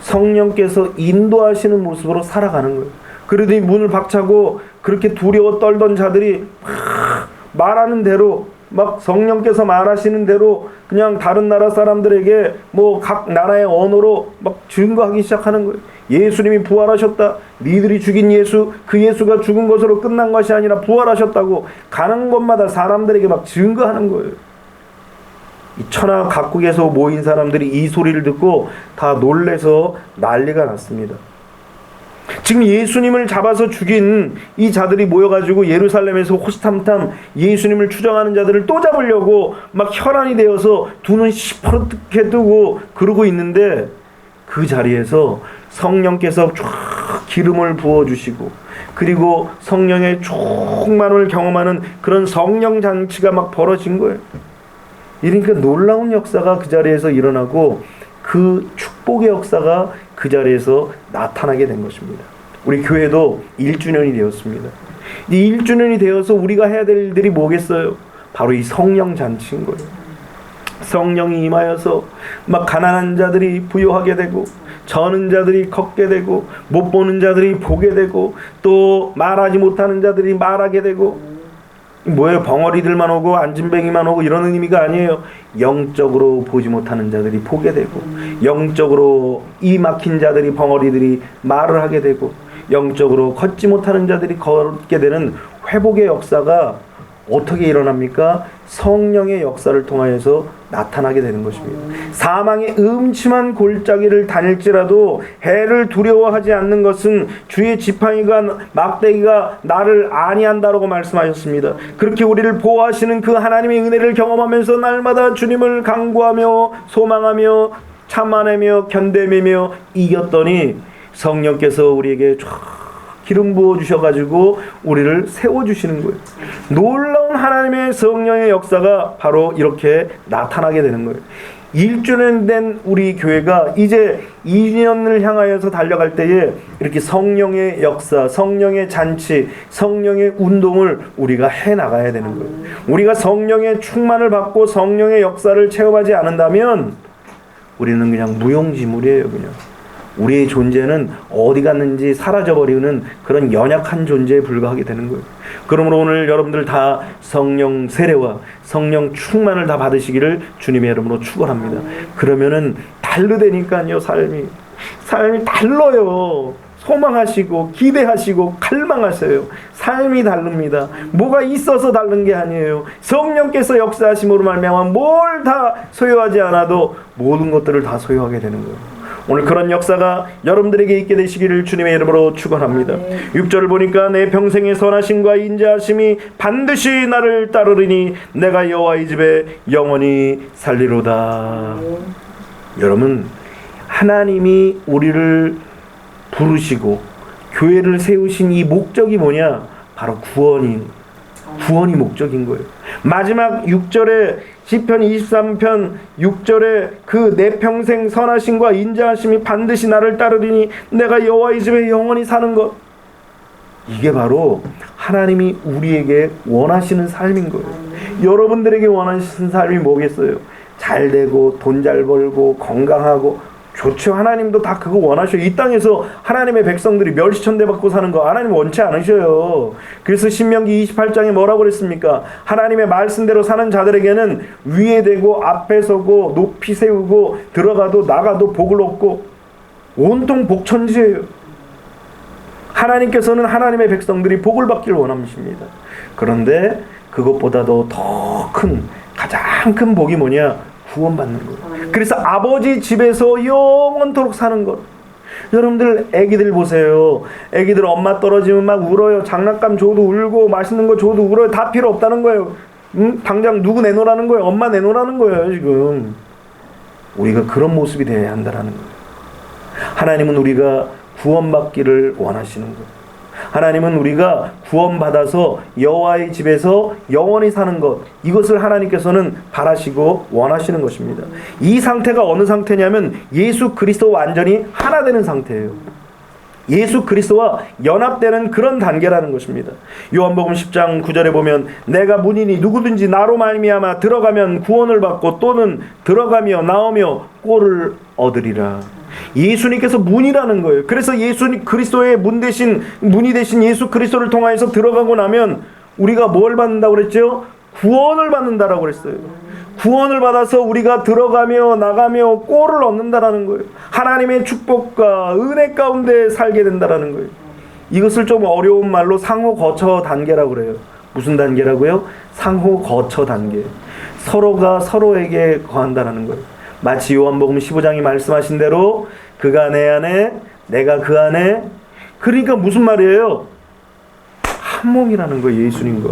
성령께서 인도하시는 모습으로 살아가는 거예요. 그러더니 문을 박차고 그렇게 두려워 떨던 자들이 막 말하는 대로 막 성령께서 말하시는 대로 그냥 다른 나라 사람들에게 뭐 각 나라의 언어로 막 증거하기 시작하는 거예요. 예수님이 부활하셨다. 니들이 죽인 예수, 그 예수가 죽은 것으로 끝난 것이 아니라 부활하셨다고 가는 곳마다 사람들에게 막 증거하는 거예요. 이 천하 각국에서 모인 사람들이 이 소리를 듣고 다 놀래서 난리가 났습니다. 지금 예수님을 잡아서 죽인 이 자들이 모여가지고 예루살렘에서 호시탐탐 예수님을 추정하는 자들을 또 잡으려고 막 혈안이 되어서 두 눈 시퍼렇게 뜨고 그러고 있는데, 그 자리에서 성령께서 쫙 기름을 부어주시고, 그리고 성령의 충만을 경험하는 그런 성령 잔치가 막 벌어진 거예요. 그러니까 놀라운 역사가 그 자리에서 일어나고, 그 축복의 역사가 그 자리에서 나타나게 된 것입니다. 우리 교회도 1주년이 되었습니다. 이 1주년이 되어서 우리가 해야 될 일들이 뭐겠어요? 바로 이 성령 잔치인 거예요. 성령이 임하여서 막 가난한 자들이 부유하게 되고, 저는 자들이 걷게 되고, 못 보는 자들이 보게 되고, 또 말하지 못하는 자들이 말하게 되고. 뭐예요? 벙어리들만 오고 안진뱅이만 오고 이러는 의미가 아니에요. 영적으로 보지 못하는 자들이 보게 되고, 영적으로 이 막힌 자들이, 벙어리들이 말을 하게 되고, 영적으로 걷지 못하는 자들이 걷게 되는 회복의 역사가 어떻게 일어납니까? 성령의 역사를 통하여서 나타나게 되는 것입니다. 사망의 음침한 골짜기를 다닐지라도 해를 두려워하지 않는 것은 주의 지팡이가 막대기가 나를 아니한다라고 말씀하셨습니다. 그렇게 우리를 보호하시는 그 하나님의 은혜를 경험하면서 날마다 주님을 간구하며 소망하며 참아내며 견뎌내며 이겼더니, 성령께서 우리에게 기름 부어 주셔가지고 우리를 세워주시는 거예요. 놀라운 하나님의 성령의 역사가 바로 이렇게 나타나게 되는 거예요. 1주년 된 우리 교회가 이제 2년을 향하여서 달려갈 때에 이렇게 성령의 역사, 성령의 잔치, 성령의 운동을 우리가 해나가야 되는 거예요. 우리가 성령의 충만을 받고 성령의 역사를 체험하지 않는다면 우리는 그냥 무용지물이에요. 그냥 우리의 존재는 어디 갔는지 사라져버리는 그런 연약한 존재에 불과하게 되는 거예요. 그러므로 오늘 여러분들 다 성령 세례와 성령 충만을 다 받으시기를 주님의 이름으로 축원합니다. 그러면은 다르다니까요. 삶이 달라요. 소망하시고 기대하시고 갈망하세요. 삶이 다릅니다. 뭐가 있어서 다른 게 아니에요. 성령께서 역사하심으로 말미암아 뭘 다 소유하지 않아도 모든 것들을 다 소유하게 되는 거예요. 오늘 그런 역사가 여러분들에게 있게 되시기를 주님의 이름으로 축원합니다. 6절을 보니까 내 평생의 선하심과 인자하심이 반드시 나를 따르리니 내가 여호와의 집에 영원히 살리로다. 여러분, 하나님이 우리를 부르시고 교회를 세우신 이 목적이 뭐냐? 바로 구원이 목적인 거예요. 마지막 6절에 시편 23편 6절에 그 내 평생 선하심과 인자하심이 반드시 나를 따르리니 내가 여호와의 집에 영원히 사는 것, 이게 바로 하나님이 우리에게 원하시는 삶인 거예요. 여러분들에게 원하시는 삶이 뭐겠어요? 잘 되고 돈 잘 벌고 건강하고 좋죠. 하나님도 다 그거 원하셔요. 이 땅에서 하나님의 백성들이 멸시천대 받고 사는 거 하나님 원치 않으셔요. 그래서 신명기 28장에 뭐라고 그랬습니까? 하나님의 말씀대로 사는 자들에게는 위에 대고 앞에 서고 높이 세우고 들어가도 나가도 복을 얻고 온통 복천지예요. 하나님께서는 하나님의 백성들이 복을 받기를 원하십니다. 그런데 그것보다도 더 큰, 가장 큰 복이 뭐냐? 구원받는 것. 그래서 아버지 집에서 영원토록 사는 것. 여러분들 애기들 보세요. 애기들 엄마 떨어지면 막 울어요. 장난감 줘도 울고 맛있는 거 줘도 울어요. 다 필요 없다는 거예요. 당장 누구 내놓으라는 거예요? 엄마 내놓으라는 거예요. 지금 우리가 그런 모습이 되어야 한다는 거예요. 하나님은 우리가 구원받기를 원하시는 거예요. 하나님은 우리가 구원받아서 여호와의 집에서 영원히 사는 것, 이것을 하나님께서는 바라시고 원하시는 것입니다. 이 상태가 어느 상태냐면 예수 그리스도와 완전히 하나 되는 상태예요. 예수 그리스도와 연합되는 그런 단계라는 것입니다. 요한복음 10장 9절에 보면 내가 문이니 누구든지 나로 말미암아 들어가면 구원을 받고 또는 들어가며 나오며 꼴을 얻으리라. 예수님께서 문이라는 거예요. 그래서 예수 그리스도의 문이 되신 예수 그리스도를 통하여서 들어가고 나면 우리가 뭘 받는다고 그랬죠? 구원을 받는다라고 그랬어요. 구원을 받아서 우리가 들어가며 나가며 꼴을 얻는다라는 거예요. 하나님의 축복과 은혜 가운데 살게 된다라는 거예요. 이것을 좀 어려운 말로 상호 거처 단계라고 그래요. 무슨 단계라고요? 상호 거처 단계. 서로가 서로에게 거한다라는 거예요. 마치 요한복음 15장이 말씀하신 대로 그가 내 안에 내가 그 안에 그러니까 무슨 말이에요? 한 몸이라는 거예요. 예수님과.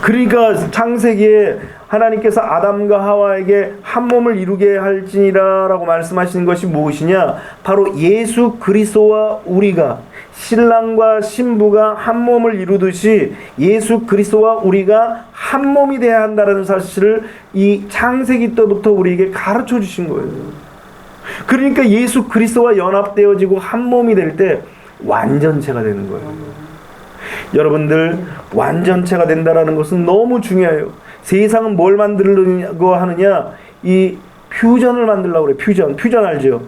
그러니까 창세기에 하나님께서 아담과 하와에게 한 몸을 이루게 할지니라 라고 말씀하시는 것이 무엇이냐? 바로 예수 그리스도와 우리가, 신랑과 신부가 한 몸을 이루듯이 예수 그리스도와 우리가 한 몸이 되어야 한다는 사실을 이 창세기 때부터 우리에게 가르쳐 주신 거예요. 그러니까 예수 그리스도와 연합되어지고 한 몸이 될 때 완전체가 되는 거예요. 여러분들, 완전체가 된다는 것은 너무 중요해요. 세상은 뭘 만들려고 하느냐? 이 퓨전을 만들려고 그래요. 퓨전 알죠?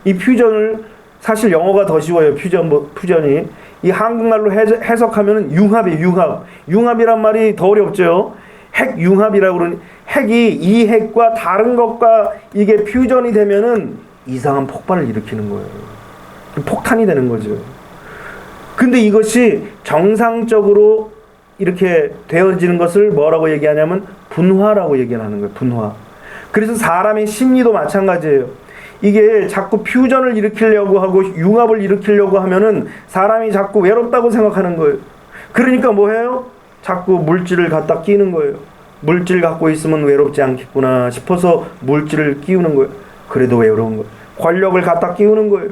이 퓨전을, 사실 영어가 더 쉬워요. 퓨전이. 이 한국말로 해석하면 융합이에요. 융합이란 말이 더 어렵죠. 핵융합이라고 그러니, 핵이 이 핵과 다른 것과 이게 퓨전이 되면은 이상한 폭발을 일으키는 거예요. 폭탄이 되는 거죠. 근데 이것이 정상적으로 이렇게 되어지는 것을 뭐라고 얘기하냐면 분화라고 얘기하는 거예요. 분화. 그래서 사람의 심리도 마찬가지예요. 이게 자꾸 퓨전을 일으키려고 하고 융합을 일으키려고 하면은 사람이 자꾸 외롭다고 생각하는 거예요. 그러니까 뭐 해요? 자꾸 물질을 갖다 끼는 거예요. 물질 갖고 있으면 외롭지 않겠구나 싶어서 물질을 끼우는 거예요. 그래도 외로운 거예요. 권력을 갖다 끼우는 거예요.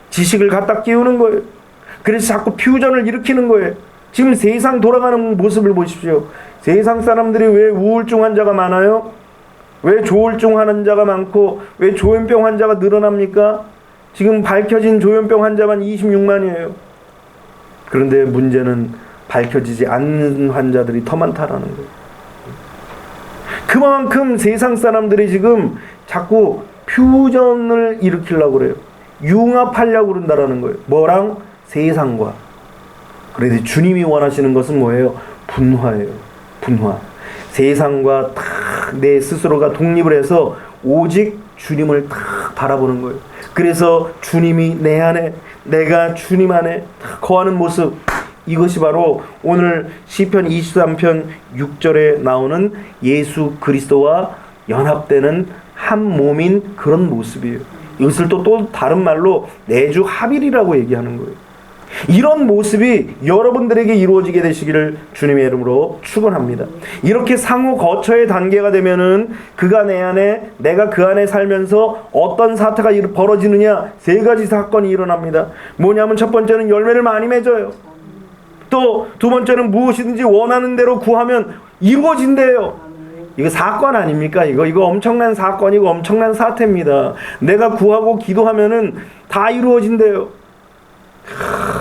지식을 갖다 끼우는 거예요. 그래서 자꾸 퓨전을 일으키는 거예요. 지금 세상 돌아가는 모습을 보십시오. 세상 사람들이 왜 우울증 환자가 많아요? 왜 조울증 환자가 많고 왜 조현병 환자가 늘어납니까? 지금 밝혀진 조현병 환자만 26만이에요. 그런데 문제는 밝혀지지 않는 환자들이 더 많다라는 거예요. 그만큼 세상 사람들이 지금 자꾸 퓨전을 일으키려고 그래요. 융합하려고 그런다라는 거예요. 뭐랑? 세상과. 그런데 주님이 원하시는 것은 뭐예요? 분화예요. 분화. 세상과 딱 내 스스로가 독립을 해서 오직 주님을 딱 바라보는 거예요. 그래서 주님이 내 안에, 내가 주님 안에 딱 거하는 모습, 이것이 바로 오늘 시편 23편 6절에 나오는 예수 그리스도와 연합되는 한 몸인 그런 모습이에요. 이것을 또 다른 말로 내주 합일이라고 얘기하는 거예요. 이런 모습이 여러분들에게 이루어지게 되시기를 주님의 이름으로 축원합니다. 이렇게 상호 거처의 단계가 되면은 그가 내 안에, 내가 그 안에 살면서 어떤 사태가 벌어지느냐? 세 가지 사건이 일어납니다. 뭐냐면 첫 번째는 열매를 많이 맺어요. 또 두 번째는 무엇이든지 원하는 대로 구하면 이루어진대요. 이거 사건 아닙니까? 이거 엄청난 사건이고 엄청난 사태입니다. 내가 구하고 기도하면은 다 이루어진대요.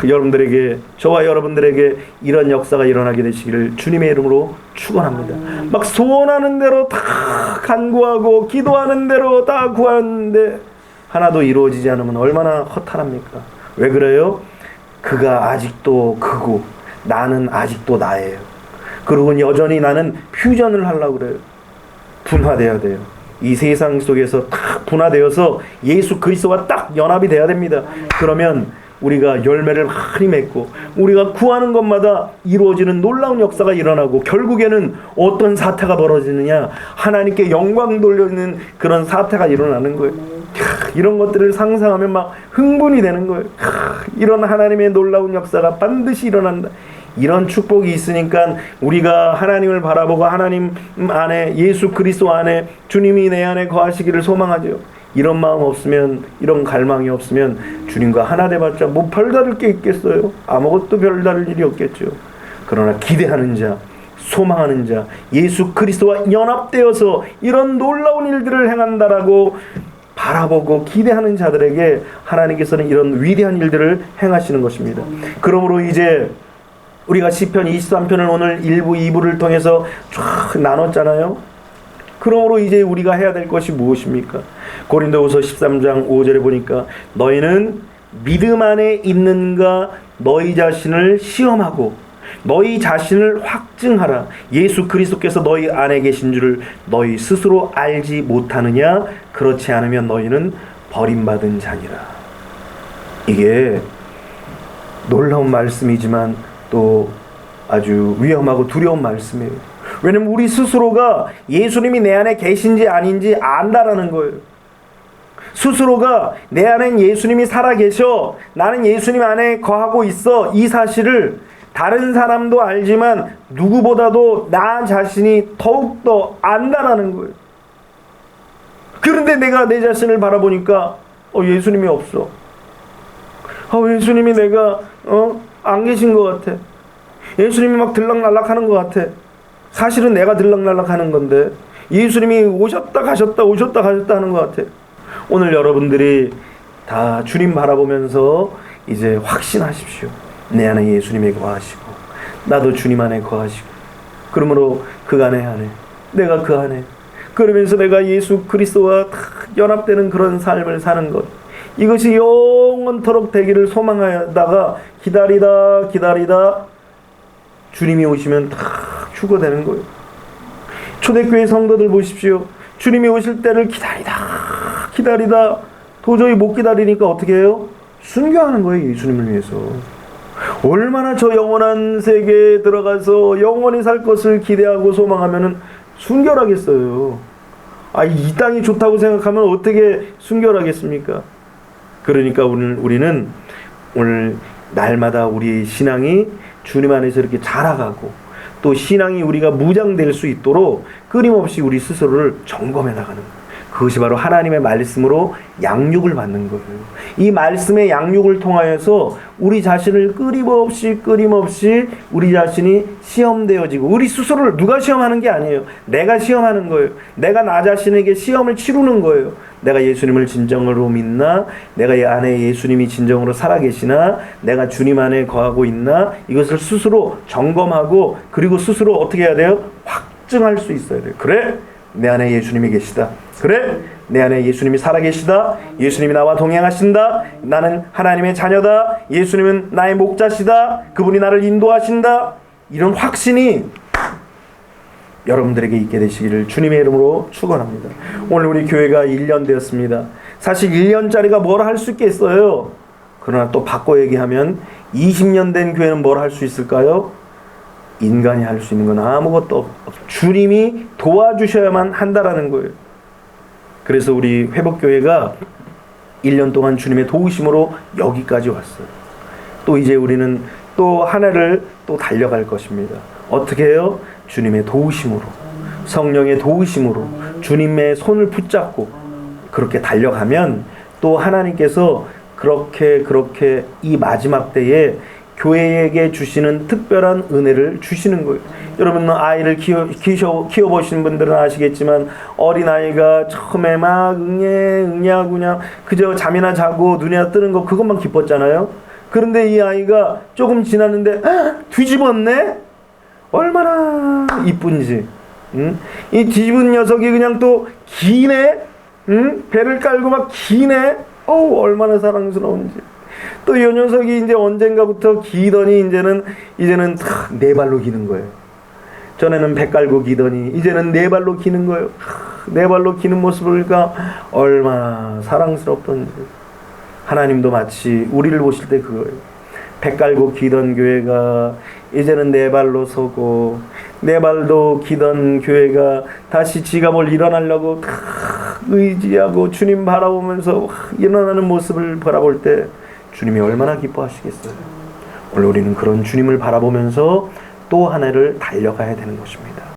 여러분들에게, 저와 여러분들에게 이런 역사가 일어나게 되시기를 주님의 이름으로 축원합니다. 막 소원하는 대로 다 간구하고 기도하는 대로 다 구하는데 하나도 이루어지지 않으면 얼마나 허탈합니까? 왜 그래요? 그가 아직도 그고 나는 아직도 나예요. 그리고 여전히 나는 퓨전을 하려고 그래요. 분화돼야 돼요. 이 세상 속에서 딱 분화되어서 예수 그리스도와 딱 연합이 돼야 됩니다. 그러면 우리가 열매를 많이 맺고 우리가 구하는 것마다 이루어지는 놀라운 역사가 일어나고 결국에는 어떤 사태가 벌어지느냐? 하나님께 영광 돌리는 그런 사태가 일어나는 거예요. 이런 것들을 상상하면 막 흥분이 되는 거예요. 이런 하나님의 놀라운 역사가 반드시 일어난다. 이런 축복이 있으니까 우리가 하나님을 바라보고 하나님 안에, 예수 그리스도 안에 주님이 내 안에 거하시기를 소망하죠. 이런 마음 없으면, 이런 갈망이 없으면 주님과 하나 돼봤자 뭐 별다를 게 있겠어요? 아무것도 별다를 일이 없겠죠. 그러나 기대하는 자, 소망하는 자, 예수 그리스도와 연합되어서 이런 놀라운 일들을 행한다라고 바라보고 기대하는 자들에게 하나님께서는 이런 위대한 일들을 행하시는 것입니다. 그러므로 이제 우리가 시편 23편을 오늘 1부, 2부를 통해서 쫙 나눴잖아요. 그러므로 이제 우리가 해야 될 것이 무엇입니까? 고린도후서 13장 5절에 보니까 너희는 믿음 안에 있는가 너희 자신을 시험하고 너희 자신을 확증하라. 예수 그리스도께서 너희 안에 계신 줄을 너희 스스로 알지 못하느냐? 그렇지 않으면 너희는 버림받은 자니라. 이게 놀라운 말씀이지만 또 아주 위험하고 두려운 말씀이에요. 왜냐면 우리 스스로가 예수님이 내 안에 계신지 아닌지 안다라는 거예요. 스스로가 내 안엔 예수님이 살아계셔, 나는 예수님 안에 거하고 있어, 이 사실을 다른 사람도 알지만 누구보다도 나 자신이 더욱더 안다라는 거예요. 그런데 내가 내 자신을 바라보니까 예수님이 없어. 예수님이 내가 안 계신 것 같아. 예수님이 막 들락날락하는 것 같아. 사실은 내가 들락날락하는 건데 예수님이 오셨다 가셨다 오셨다 가셨다 하는 것 같아. 오늘 여러분들이 다 주님 바라보면서 이제 확신하십시오. 내 안에 예수님이 거하시고 나도 주님 안에 거하시고, 그러므로 그 안에 내가 그 안에, 그러면서 내가 예수 그리스도와 연합되는 그런 삶을 사는 것, 이것이 영원토록 되기를 소망하다가 기다리다 주님이 오시면 다 휴거되는 거예요. 초대교회 성도들 보십시오. 주님이 오실 때를 기다리다 도저히 못 기다리니까 어떻게 해요? 순교하는 거예요. 예수님을 위해서. 얼마나 저 영원한 세계에 들어가서 영원히 살 것을 기대하고 소망하면은 순결하겠어요. 이 땅이 좋다고 생각하면 어떻게 순결하겠습니까? 그러니까 우리는 오늘 날마다 우리 신앙이 주님 안에서 이렇게 자라가고, 또 신앙이 우리가 무장될 수 있도록 끊임없이 우리 스스로를 점검해 나가는 거예요. 그것이 바로 하나님의 말씀으로 양육을 받는 거예요. 이 말씀의 양육을 통하여서 우리 자신을 끊임없이 우리 자신이 시험되어지고, 우리 스스로를 누가 시험하는 게 아니에요. 내가 시험하는 거예요. 내가 나 자신에게 시험을 치르는 거예요. 내가 예수님을 진정으로 믿나? 내가 이 안에 예수님이 진정으로 살아계시나? 내가 주님 안에 거하고 있나? 이것을 스스로 점검하고, 그리고 스스로 어떻게 해야 돼요? 확증할 수 있어야 돼요. 그래, 내 안에 예수님이 계시다. 그래, 내 안에 예수님이 살아계시다. 예수님이 나와 동행하신다. 나는 하나님의 자녀다. 예수님은 나의 목자시다. 그분이 나를 인도하신다. 이런 확신이 여러분들에게 있게 되시기를 주님의 이름으로 축원합니다. 오늘 우리 교회가 1년 되었습니다. 사실 1년짜리가 뭘 할 수 있겠어요? 그러나 또 바꿔 얘기하면 20년 된 교회는 뭘 할 수 있을까요? 인간이 할 수 있는 건 아무것도 없어요. 주님이 도와주셔야만 한다라는 거예요. 그래서 우리 회복교회가 1년 동안 주님의 도우심으로 여기까지 왔어요. 또 이제 우리는 또 한 해를 또 달려갈 것입니다. 어떻게 해요? 주님의 도우심으로, 성령의 도우심으로 주님의 손을 붙잡고 그렇게 달려가면 또 하나님께서 그렇게 이 마지막 때에 교회에게 주시는 특별한 은혜를 주시는 거예요. 여러분, 아이를 키워보신 분들은 아시겠지만, 어린아이가 처음에 막 응냐구냐 그저 잠이나 자고 눈이나 뜨는 거 그것만 기뻤잖아요. 그런데 이 아이가 조금 지났는데 뒤집었네? 얼마나 이쁜지. 이 뒤집은 녀석이 그냥 또 기네? 배를 깔고 막 기네? 얼마나 사랑스러운지. 또 이 녀석이 이제 언젠가부터 기더니 이제는 네 발로 기는 거예요. 전에는 배 깔고 기더니 이제는 네 발로 기는 거예요. 네 발로 기는 모습을 보니까 얼마나 사랑스럽던지. 하나님도 마치 우리를 보실 때 그거예요. 배 깔고 기던 교회가 이제는 네 발로 서고, 네 발도 기던 교회가 다시 지가 뭘 일어나려고 의지하고 주님 바라보면서 일어나는 모습을 바라볼 때 주님이 얼마나 기뻐하시겠어요. 오늘 우리는 그런 주님을 바라보면서 또 한 해를 달려가야 되는 것입니다.